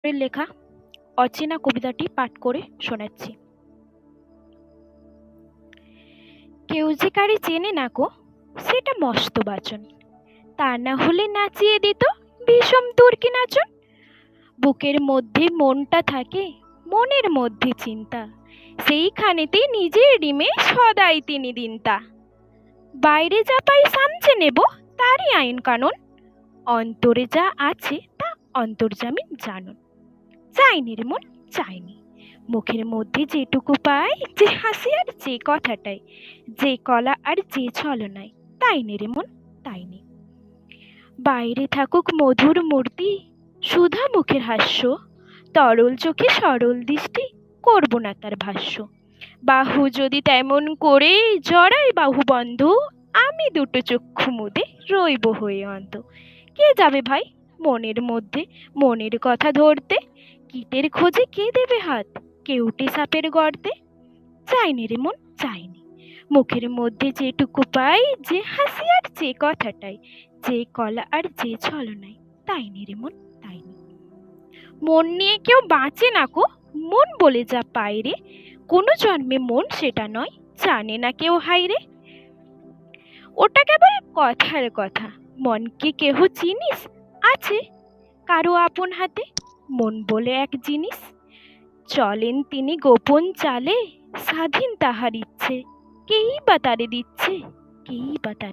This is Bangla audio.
এর লেখা অচেনা কবিতাটি পাঠ করে শোনাচ্ছি। কেউ যে কারে চেনে না গো, সেটা মস্ত বাচন। তা না হলে নাচিয়ে দিত বিষম তুর্কি নাচন। বুকের মধ্যে মনটা থাকে, মনের মধ্যে চিন্তা, সেইখানেতে নিজের ডিমে সদাই তিনি দিনতা। বাইরে যা পাই সামচে নেব, তারই আইন কানুন। অন্তরে যা আছে তা অন্তর্যামী জানুন। চাইনি রে মন, চাইনি। মুখের মধ্যে যেটুকু পাই, যে হাসি আর যে কথাটাই, যে কলা আর যে ছলনায়, তাই নে রে মন, তাই নে। বাইরে থাকুক মধুর মূর্তি, সুধা মুখের হাস্য, তরল চোখে সরল দৃষ্টি, করব না তার ভাষ্য। বাহু যদি তেমন করে জড়াই বাহু বন্ধ, আমি দুটো চক্ষু মুদে রইব হয়ে অন্ধ। কে যাবে ভাই মনের মধ্যে মনের কথা ধরতে? কীটের খোঁজে কে দেবে হাত, কেউটে সাপের গর্তে? চাইনি রে মন, চাইনি। মুখের মধ্যে যেটুকু পাই, যে হাসি আর যে কথাটাই, যে কলা আর যে ছলনায়, তাই নি রে মন, তাই নি। মন নিয়ে কেউ বাঁচে না কো, মন বলে যা পায় রে, কোনো জন্মে মন সেটা নয়, জানে না কেউ হাইরে। ওটা কেবল কথার কথা, মনকে কেহ চিনিস? আছে কারো আপন হাতে মন বলে এক জিনিস। চলেন তিনি গোপন চালে, স্বাধীন তাহার ইচ্ছে, কেই বা তারে দিচ্ছে, কেই বা তারে